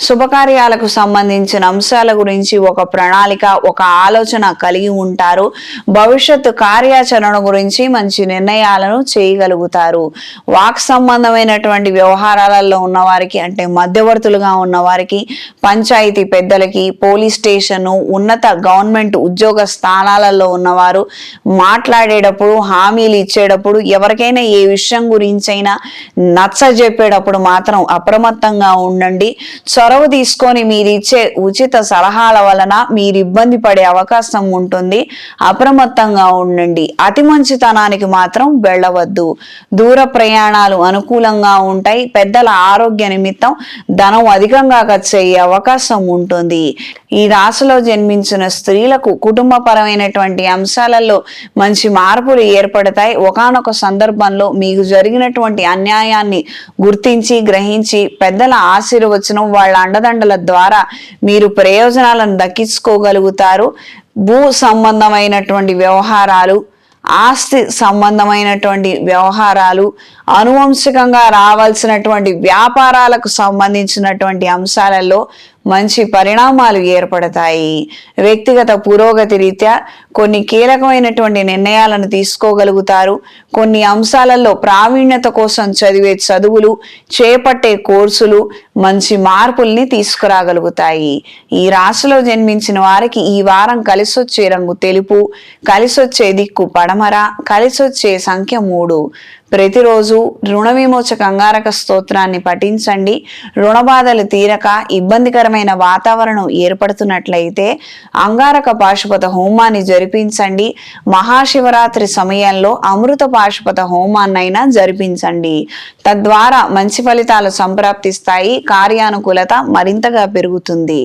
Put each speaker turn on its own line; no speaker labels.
శుభకార్యాలకు సంబంధించిన అంశాల గురించి ఒక ప్రణాళిక, ఒక ఆలోచన కలిగి ఉంటారు. భవిష్యత్తు కార్యాచరణ గురించి మంచి నిర్ణయాలను చేయగలుగుతారు. వాక్ సంబంధమైనటువంటి వ్యవహారాలలో ఉన్నవారికి, అంటే మధ్యవర్తులుగా ఉన్నవారికి, పంచాయతీ పెద్దలకి, పోలీస్ స్టేషన్, ఉన్నత గవర్నమెంట్ ఉద్యోగ స్థానాలలో ఉన్నవారు మాట్లాడేటప్పుడు, హామీలు ఇచ్చేటప్పుడు, ఎవరికైనా ఏ విషయం గురించైనా నచ్చజెప్పేటప్పుడు మాత్రం అప్రమత్తంగా ఉండండి. చొరవ తీసుకొని మీరు ఇచ్చే ఉచిత సలహాల వలన మీరు ఇబ్బంది పడే అవకాశం ఉంటుంది. అప్రమత్తంగా ఉండండి. అతి మంచితనానికి మాత్రం వెళ్ళవద్దు. దూర ప్రయాణాలు అనుకూలంగా ఉంటాయి. పెద్దల ఆరోగ్య నిమిత్తం ధనం అధికంగా ఖర్చు అయ్యే అవకాశం ఉంటుంది. ఈ రాశిలో జన్మించిన స్త్రీలకు కుటుంబపరమైనటువంటి అంశాలలో మంచి మార్పులు ఏర్పడతాయి. ఒకానొక సందర్భంలో మీకు జరిగినటువంటి అన్యాయాన్ని గుర్తించి గ్రహించి పెద్దల ఆశీర్వచనం, వాళ్ళ అండదండల ద్వారా మీరు ప్రయోజనాలను దక్కించుకోగలుగుతారు. భూ సంబంధమైనటువంటి వ్యవహారాలు, ఆస్తి సంబంధమైనటువంటి వ్యవహారాలు, అనువంశికంగా రావాల్సినటువంటి వ్యాపారాలకు సంబంధించినటువంటి అంశాలలో మంచి పరిణామాలు ఏర్పడతాయి. వ్యక్తిగత పురోగతి రీత్యా కొన్ని కీలకమైనటువంటి నిర్ణయాలను తీసుకోగలుగుతారు. కొన్ని అంశాలలో ప్రావీణ్యత కోసం చదివే చదువులు, చేపట్టే కోర్సులు మంచి మార్పుల్ని తీసుకురాగలుగుతాయి. ఈ రాశిలో జన్మించిన వారికి ఈ వారం కలిసొచ్చే రంగు తెలుపు, కలిసొచ్చే దిక్కు పడమర, కలిసొచ్చే సంఖ్య 3. ప్రతిరోజు రుణ విమోచక అంగారక స్తోత్రాన్ని పఠించండి. రుణ బాధలు తీరక ఇబ్బందికరమైన వాతావరణం ఏర్పడుతున్నట్లయితే అంగారక పాశుపత హోమాన్ని జరిపించండి. మహాశివరాత్రి సమయంలో అమృత పాశుపత హోమాన్నైనా జరిపించండి. తద్వారా మంచి ఫలితాలు సంప్రాప్తిస్తాయి. కార్యానుకూలత మరింతగా పెరుగుతుంది.